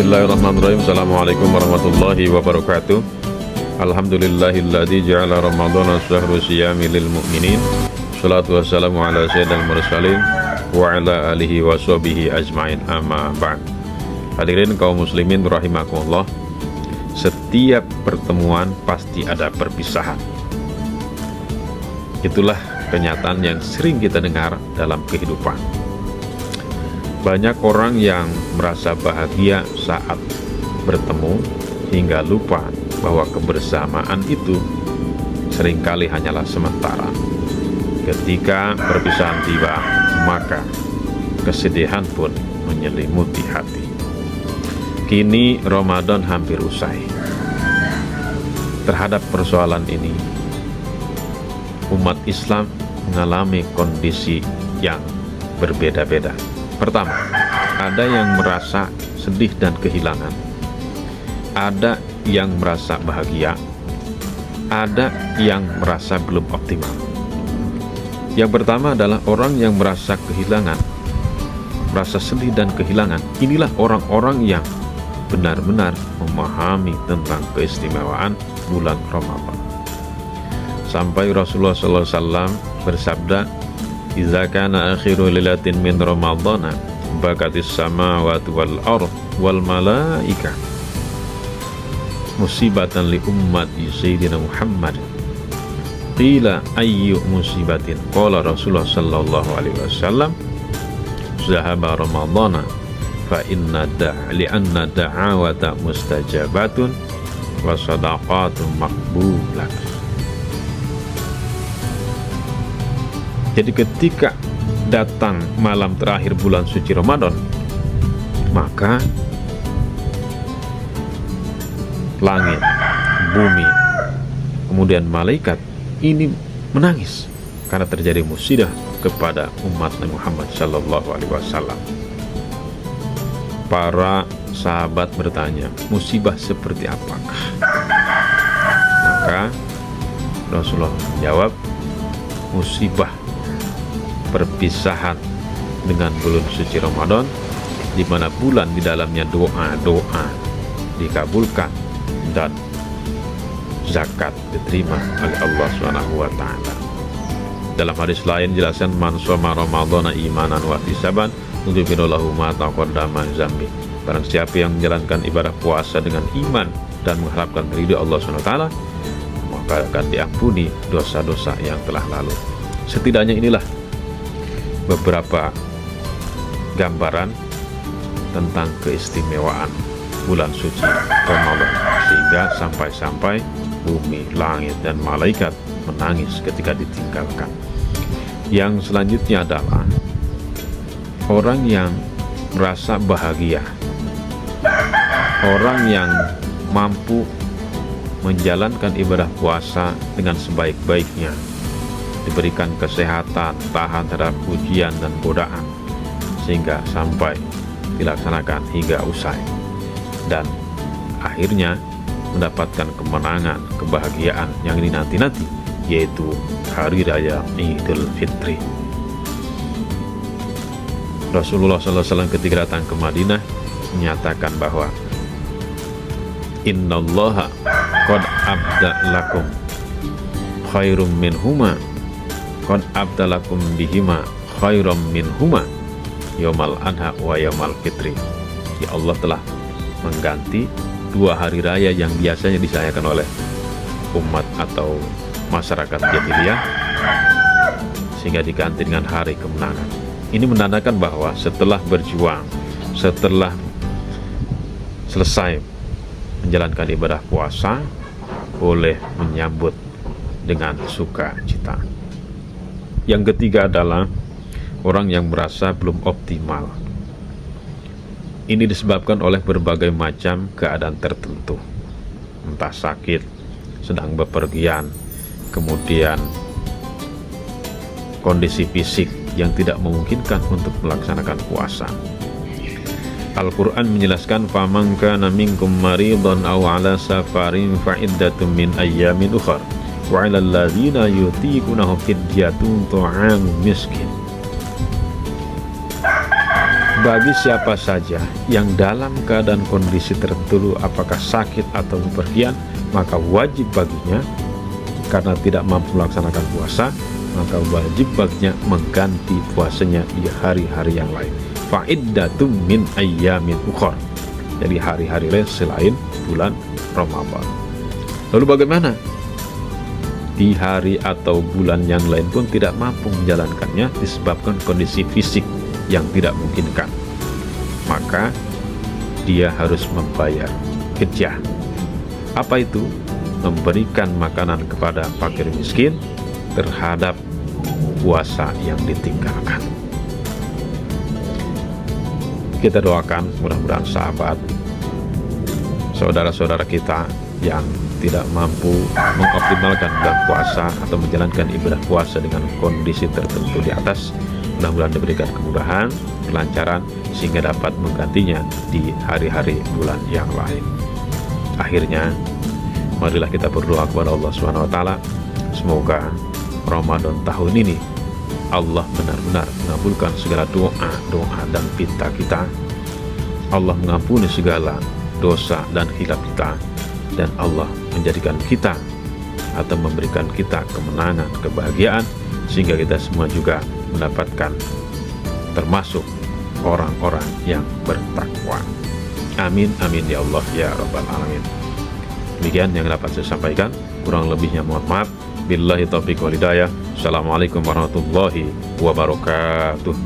Bismillahirrahmanirrahim. Assalamualaikum warahmatullahi wabarakatuh. Alhamdulillahilladzi ja'ala ramadhana syahru siyami lil mu'minin. Shalatu wassalamu ala sayyidil mursalin wa ala alihi wa sahbihi ajmain, amma ba'd. Hadirin kaum muslimin rahimakumullah. Setiap pertemuan pasti ada perpisahan. Itulah kenyataan yang sering kita dengar dalam kehidupan. Banyak orang yang merasa bahagia saat bertemu hingga lupa bahwa kebersamaan itu seringkali hanyalah sementara. Ketika perpisahan tiba, maka kesedihan pun menyelimuti hati. Kini Ramadan hampir usai. Terhadap persoalan ini, umat Islam mengalami kondisi yang berbeda-beda. Pertama, ada yang merasa sedih dan kehilangan, ada yang merasa bahagia, ada yang merasa belum optimal. Yang pertama adalah orang yang merasa kehilangan, merasa sedih dan kehilangan. Inilah orang-orang yang benar-benar memahami tentang keistimewaan bulan Ramadan. Sampai Rasulullah SAW bersabda, "Idza kana akhiru lailatin min ramadhana bakatis samawati wal ardh wal malaika musibatan li ummati sayyidina Muhammad." Qila ayyu musibatin? Qala Rasulullah sallallahu alaihi wasallam, "Zahaba ramadhana fa inna li'anna da'awata mustajabatun wa sadaqatun maqbulatun." Jadi ketika datang malam terakhir bulan suci Ramadan, maka langit, bumi, kemudian malaikat ini menangis karena terjadi musibah kepada umat Nabi Muhammad SAW. Para sahabat bertanya, musibah seperti apakah? Maka Rasulullah menjawab, musibah perpisahan dengan bulan suci Ramadan, di mana bulan di dalamnya doa-doa dikabulkan dan zakat diterima oleh Allah SWT. Dalam hadis lain jelaskan, man shoma ramadhana imanan wa ihtisaban ghufira lahu ma taqaddama min dzambi. Barang siapa yang menjalankan ibadah puasa dengan iman dan mengharapkan ridha Allah SWT, maka akan diampuni dosa-dosa yang telah lalu. Setidaknya inilah beberapa gambaran tentang keistimewaan bulan suci Ramadan, sehingga sampai-sampai bumi, langit, dan malaikat menangis ketika ditinggalkan. Yang selanjutnya adalah orang yang merasa bahagia, orang yang mampu menjalankan ibadah puasa dengan sebaik-baiknya, diberikan kesehatan, tahan terhadap ujian dan godaan, sehingga sampai dilaksanakan hingga usai, dan akhirnya mendapatkan kemenangan, kebahagiaan yang dinanti-nanti, yaitu Hari Raya Idul Fitri. Rasulullah SAW ketika datang ke Madinah menyatakan bahwa innallaha qad abda lakum khairum minhuma qad abdalakum bihima khairam minhuma yaumal adha wa yaumal fitri. Ya, Allah telah mengganti dua hari raya yang biasanya disayangkan oleh umat atau masyarakat jahiliyah, sehingga diganti dengan hari kemenangan. Ini menandakan bahwa setelah berjuang, setelah selesai menjalankan ibadah puasa, boleh menyambut dengan sukacita. Yang ketiga adalah orang yang merasa belum optimal. Ini disebabkan oleh berbagai macam keadaan tertentu, entah sakit, sedang bepergian, kemudian kondisi fisik yang tidak memungkinkan untuk melaksanakan puasa. Al-Quran menjelaskan, faman kana minkum maridhan aw ala safarin fa iddatun min ayyamin ukhra wa 'alal ladzina yutiqunahu fidyatun ta'amu miskin. bagi siapa saja yang dalam keadaan kondisi tertentu, apakah sakit atau bepergian, maka wajib baginya, karena tidak mampu melaksanakan puasa, maka wajib baginya mengganti puasanya di hari-hari yang lain. Fa'iddatum min ayyamin ukhor, jadi hari-hari lain selain bulan Ramadan. Lalu bagaimana? Di hari atau bulan yang lain pun tidak mampu menjalankannya disebabkan kondisi fisik yang tidak memungkinkan, maka dia harus membayar fidyah. Apa itu? Memberikan makanan kepada fakir miskin terhadap puasa yang ditinggalkan. Kita doakan mudah-mudahan sahabat, saudara-saudara kita yang tidak mampu mengoptimalkan bulan puasa atau menjalankan ibadah puasa dengan kondisi tertentu di atas, mudah-mudahan diberikan kemudahan, kelancaran, sehingga dapat menggantinya di hari-hari bulan yang lain. Akhirnya, marilah kita berdoa kepada Allah SWT, semoga Ramadan tahun ini Allah benar-benar mengabulkan segala doa dan pinta kita. Allah mengampuni segala dosa dan khilaf kita, dan Allah menjadikan kita atau memberikan kita kemenangan, kebahagiaan, sehingga kita semua juga mendapatkan termasuk orang-orang yang bertakwa. Amin, amin ya Allah ya Rabbal Alamin. Demikian yang dapat saya sampaikan, kurang lebihnya mohon maaf. Billahi taufiq wal hidayah. Assalamualaikum warahmatullahi wabarakatuh.